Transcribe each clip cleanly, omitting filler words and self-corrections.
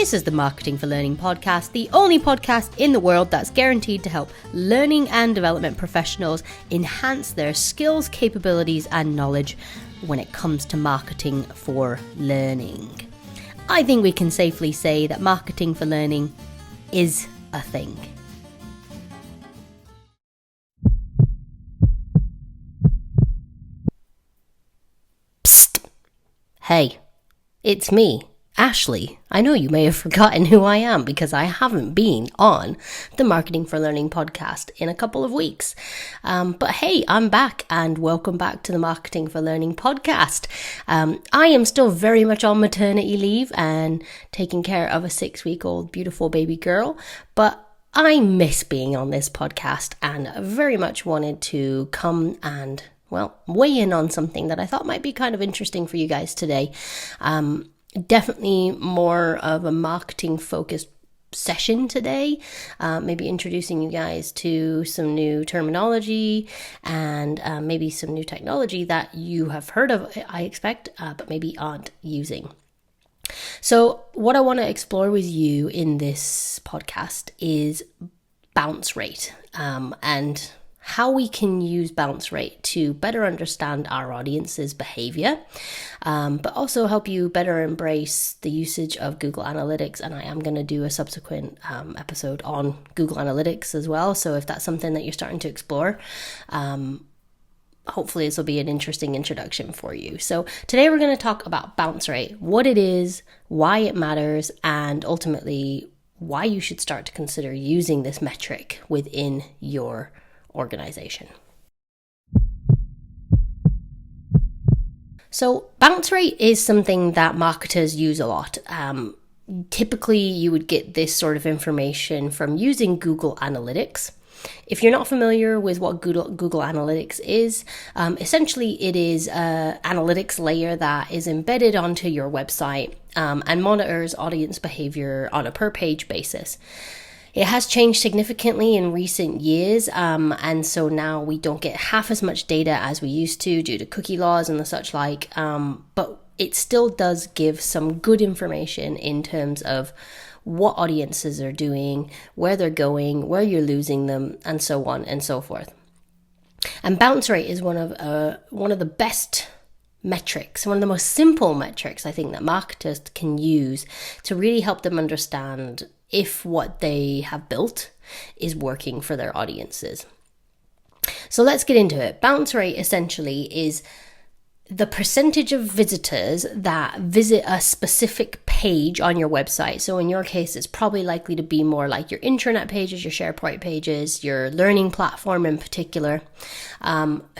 This is the Marketing for Learning podcast, the only podcast in the world that's guaranteed to help learning and development professionals enhance their skills, capabilities, and knowledge when it comes to marketing for learning. I think we can safely say that marketing for learning is a thing. Psst. Hey, it's me, Ashley. I know you may have forgotten who I am because I haven't been on the Marketing for Learning podcast in a couple of weeks. But hey, I'm back and welcome back to the Marketing for Learning podcast. I am still very much on maternity leave and taking care of a 6-week-old beautiful baby girl, but I miss being on this podcast and very much wanted to come and weigh in on something that I thought might be kind of interesting for you guys today. Definitely more of a marketing focused session today, maybe introducing you guys to some new terminology and maybe some new technology that you have heard of, I expect, but maybe aren't using. So what I want to explore with you in this podcast is bounce rate and how we can use bounce rate to better understand our audience's behavior, but also help you better embrace the usage of Google Analytics. And I am going to do a subsequent episode on Google Analytics as well. So if that's something that you're starting to explore, hopefully this will be an interesting introduction for you. So today we're going to talk about bounce rate, what it is, why it matters, and ultimately why you should start to consider using this metric within your organization. So bounce rate is something that marketers use a lot. Typically, you would get this sort of information from using Google Analytics. If you're not familiar with what Google Analytics is, essentially it is an analytics layer that is embedded onto your website and monitors audience behavior on a per page basis. It has changed significantly in recent years, and so now we don't get half as much data as we used to due to cookie laws and the such like, but it still does give some good information in terms of what audiences are doing, where they're going, where you're losing them, and so on and so forth. And bounce rate is one of the best metrics, one of the most simple metrics I think that marketers can use to really help them understand if what they have built is working for their audiences. So let's get into it. Bounce rate essentially is the percentage of visitors that visit a specific page on your website. So in your case, it's probably likely to be more like your intranet pages, your SharePoint pages, your learning platform in particular,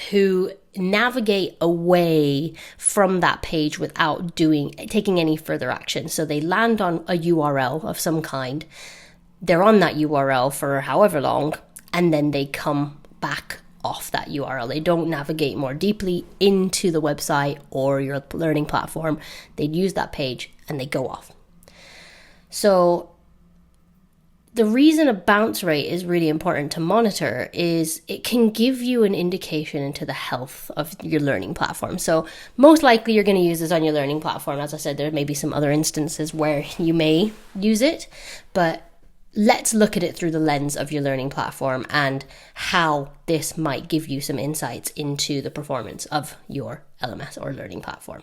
who navigate away from that page without taking any further action. So they land on a URL of some kind. They're on that URL for however long, and then they come back off that URL. They don't navigate more deeply into the website or your learning platform. They use that page and they go off. So the reason a bounce rate is really important to monitor is it can give you an indication into the health of your learning platform. So most likely you're going to use this on your learning platform. As I said, there may be some other instances where you may use it, but let's look at it through the lens of your learning platform and how this might give you some insights into the performance of your LMS or learning platform.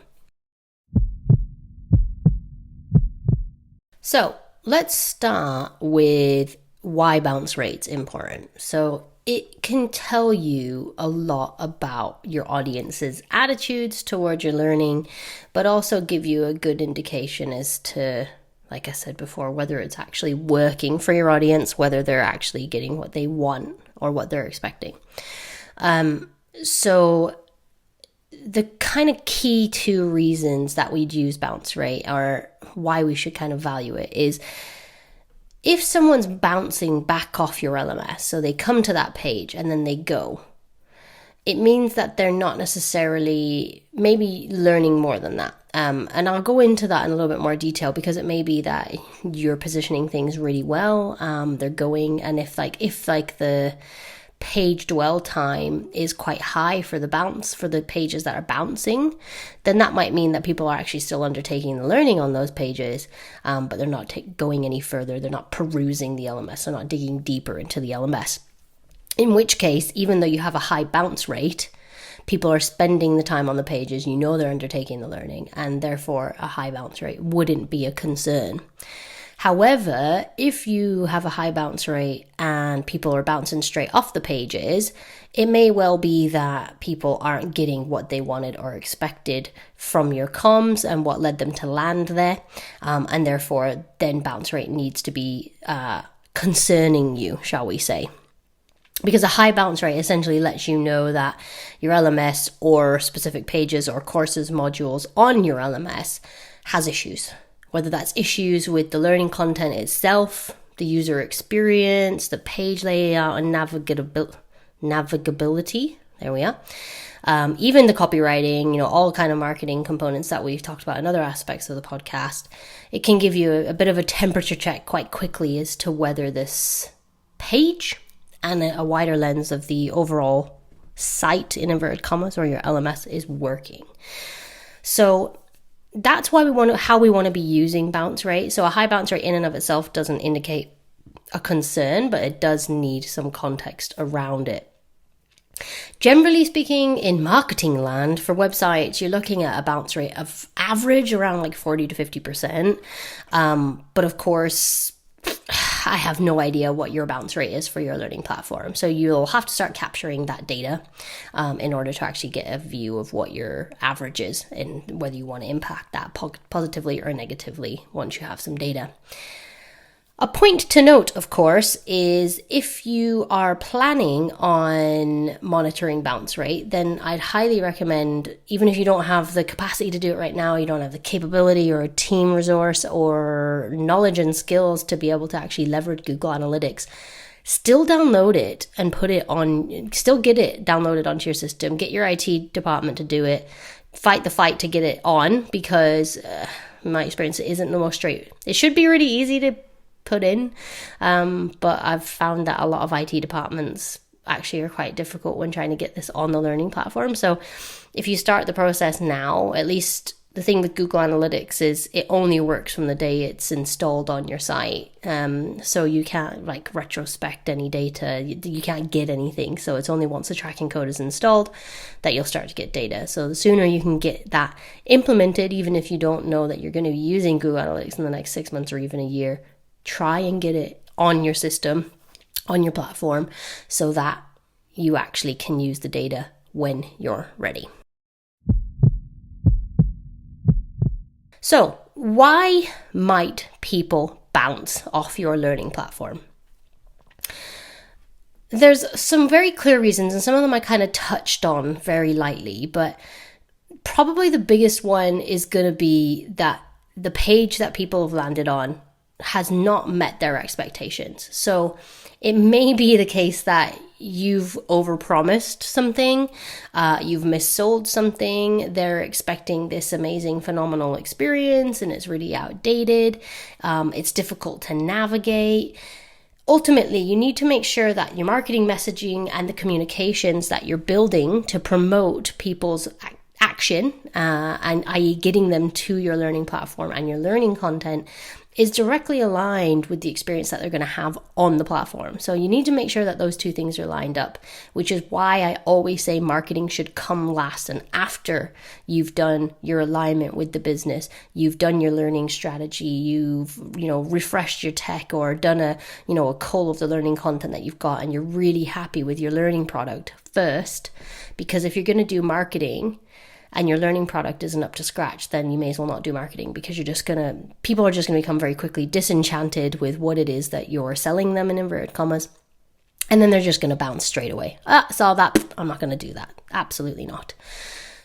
So let's start with why bounce rate's important. So it can tell you a lot about your audience's attitudes towards your learning, but also give you a good indication as to, like I said before, whether it's actually working for your audience, whether they're actually getting what they want or what they're expecting. So the kind of key two reasons that we'd use bounce rate, or why we should kind of value it, is if someone's bouncing back off your LMS, so they come to that page and then they go, it means that they're not necessarily maybe learning more than that. And I'll go into that in a little bit more detail, because it may be that you're positioning things really well. They're going, and if the page dwell time is quite high for the pages that are bouncing, then that might mean that people are actually still undertaking the learning on those pages, but they're not going any further. They're not perusing the LMS. They're not digging deeper into the LMS. In which case, even though you have a high bounce rate, people are spending the time on the pages, they're undertaking the learning, and therefore a high bounce rate wouldn't be a concern. However, if you have a high bounce rate and people are bouncing straight off the pages, it may well be that people aren't getting what they wanted or expected from your comms and what led them to land there. And therefore, then bounce rate needs to be concerning you, shall we say. Because a high bounce rate essentially lets you know that your LMS or specific pages or courses modules on your LMS has issues. Whether that's issues with the learning content itself, the user experience, the page layout and navigability. There we are. Even the copywriting, all kind of marketing components that we've talked about in other aspects of the podcast. It can give you a bit of a temperature check quite quickly as to whether this page and a wider lens of the overall site, in inverted commas, or your LMS is working. So that's why how we want to be using bounce rate. So a high bounce rate in and of itself doesn't indicate a concern, but it does need some context around it. Generally speaking, in marketing land for websites, you're looking at a bounce rate of average around like 40 to 50%. But of course, I have no idea what your bounce rate is for your learning platform. So you'll have to start capturing that data in order to actually get a view of what your average is and whether you want to impact that positively or negatively once you have some data. A point to note, of course, is if you are planning on monitoring bounce rate, then I'd highly recommend, even if you don't have the capacity to do it right now, you don't have the capability or a team resource or knowledge and skills to be able to actually leverage Google Analytics, still download it and still get it downloaded onto your system. Get your IT department to do it. Fight the fight to get it on, because in my experience, it isn't the most straight. It should be really easy to put in, but I've found that a lot of IT departments actually are quite difficult when trying to get this on the learning platform. So if you start the process now, at least the thing with Google Analytics is it only works from the day it's installed on your site. So you can't retrospect any data. You can't get anything. So it's only once the tracking code is installed that you'll start to get data. So the sooner you can get that implemented, even if you don't know that you're going to be using Google Analytics in the next 6 months or even a year, try and get it on your system, on your platform, so that you actually can use the data when you're ready. So, why might people bounce off your learning platform? There's some very clear reasons, and some of them I kind of touched on very lightly, but probably the biggest one is going to be that the page that people have landed on has not met their expectations. So it may be the case that you've overpromised something, you've missold something, they're expecting this amazing, phenomenal experience, and it's really outdated, it's difficult to navigate. Ultimately, you need to make sure that your marketing messaging and the communications that you're building to promote people's action, and i.e. getting them to your learning platform and your learning content, is directly aligned with the experience that they're going to have on the platform. So you need to make sure that those two things are lined up, which is why I always say marketing should come last, and after you've done your alignment with the business, you've done your learning strategy, you've refreshed your tech or done a cull of the learning content that you've got, and you're really happy with your learning product first. Because if you're going to do marketing and your learning product isn't up to scratch, then you may as well not do marketing, because people are just going to become very quickly disenchanted with what it is that you're selling them, in inverted commas. And then they're just going to bounce straight away. Saw that, I'm not going to do that. Absolutely not.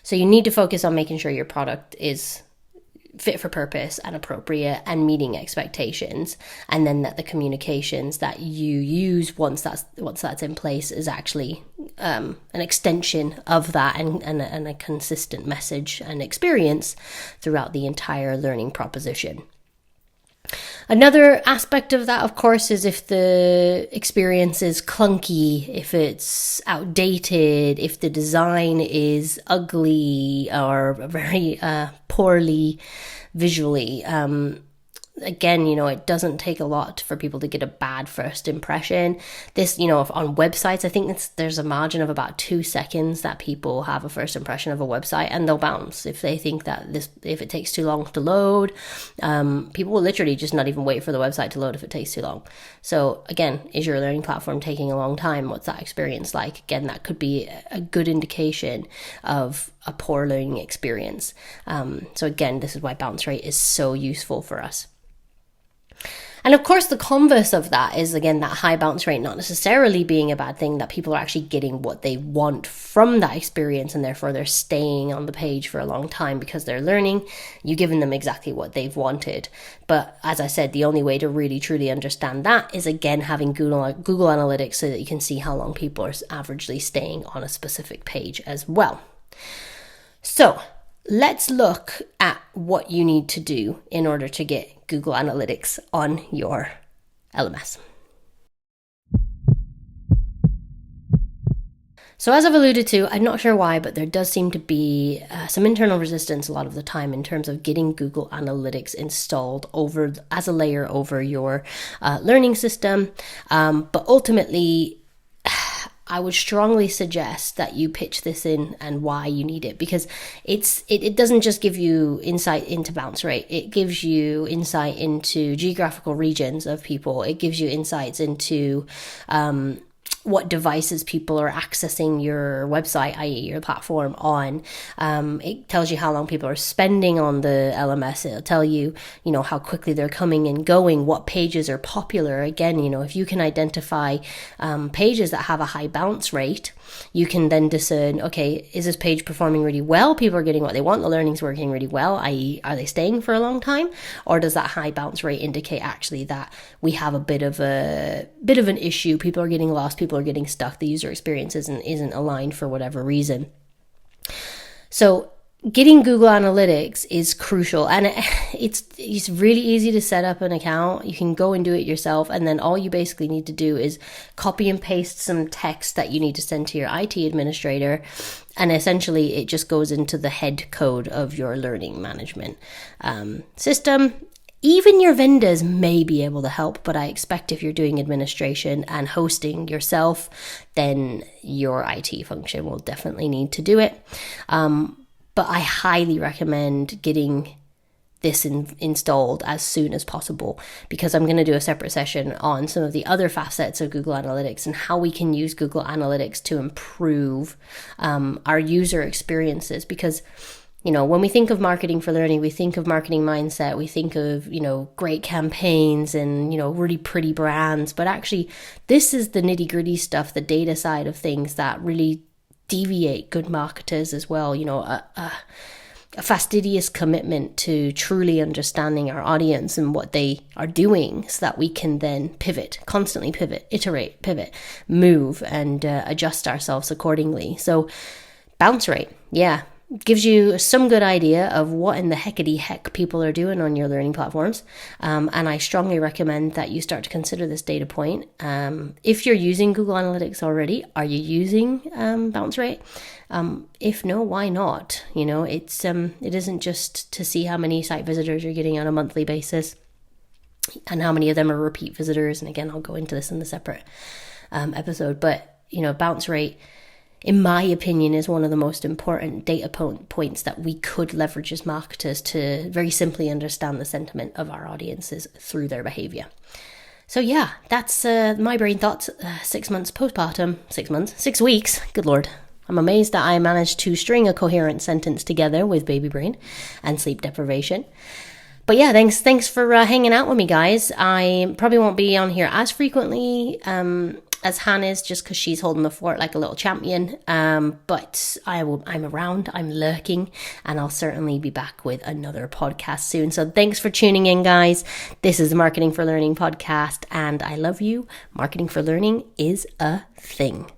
So you need to focus on making sure your product is fit for purpose and appropriate and meeting expectations, and then that the communications that you use once that's in place is actually an extension of that, and a consistent message and experience throughout the entire learning proposition. Another aspect of that, of course, is if the experience is clunky, if it's outdated, if the design is ugly or very poorly visually. Again, it doesn't take a lot for people to get a bad first impression. This, on websites, I think there's a margin of about 2 seconds that people have a first impression of a website, and they'll bounce if they think that if it takes too long to load. People will literally just not even wait for the website to load if it takes too long. So again, is your learning platform taking a long time? What's that experience like? Again, that could be a good indication of a poor learning experience. So again, this is why bounce rate is so useful for us. And of course, the converse of that is, again, that high bounce rate not necessarily being a bad thing, that people are actually getting what they want from that experience, and therefore they're staying on the page for a long time because they're learning. You've given them exactly what they've wanted. But as I said, the only way to really truly understand that is, again, having Google Analytics so that you can see how long people are averagely staying on a specific page as well. So let's look at what you need to do in order to get Google Analytics on your LMS. So as I've alluded to, I'm not sure why, but there does seem to be some internal resistance a lot of the time in terms of getting Google Analytics installed as a layer over your learning system. But ultimately, I would strongly suggest that you pitch this in and why you need it, because it doesn't just give you insight into bounce rate. It gives you insight into geographical regions of people. It gives you insights into what devices people are accessing your website, i.e. your platform, on. It tells you how long people are spending on the LMS. It'll tell you, how quickly they're coming and going, what pages are popular. Again, if you can identify pages that have a high bounce rate, you can then discern, okay, is this page performing really well? People are getting what they want. The learning's working really well, i.e. are they staying for a long time? Or does that high bounce rate indicate actually that we have a bit of an issue? People are getting lost. People are getting stuck. The user experience isn't aligned for whatever reason. So getting Google Analytics is crucial, and it's really easy to set up an account. You can go and do it yourself, and then all you basically need to do is copy and paste some text that you need to send to your IT administrator, and essentially it just goes into the head code of your learning management system. Even your vendors may be able to help, but I expect if you're doing administration and hosting yourself, then your IT function will definitely need to do it. But I highly recommend getting this installed as soon as possible, because I'm going to do a separate session on some of the other facets of Google Analytics and how we can use Google Analytics to improve our user experiences. Because when we think of marketing for learning, we think of marketing mindset, we think of, great campaigns and, really pretty brands. But actually, this is the nitty gritty stuff, the data side of things that really deviate good marketers as well. A fastidious commitment to truly understanding our audience and what they are doing, so that we can then constantly pivot, iterate, move, and adjust ourselves accordingly. So bounce rate, gives you some good idea of what in the heckiddy heck people are doing on your learning platforms. And I strongly recommend that you start to consider this data point. If you're using Google Analytics already, are you using bounce rate? If no, why not? It isn't just to see how many site visitors you're getting on a monthly basis and how many of them are repeat visitors. And again, I'll go into this in the separate episode. But, bounce rate, in my opinion, is one of the most important data points that we could leverage as marketers to very simply understand the sentiment of our audiences through their behavior. So that's my brain thoughts. 6 months postpartum, 6 weeks, good Lord. I'm amazed that I managed to string a coherent sentence together with baby brain and sleep deprivation. But thanks for hanging out with me, guys. I probably won't be on here as frequently as Han is, just because she's holding the fort like a little champion. But I'm around, I'm lurking, and I'll certainly be back with another podcast soon. So thanks for tuning in, guys. This is the Marketing for Learning podcast, and I love you. Marketing for Learning is a thing.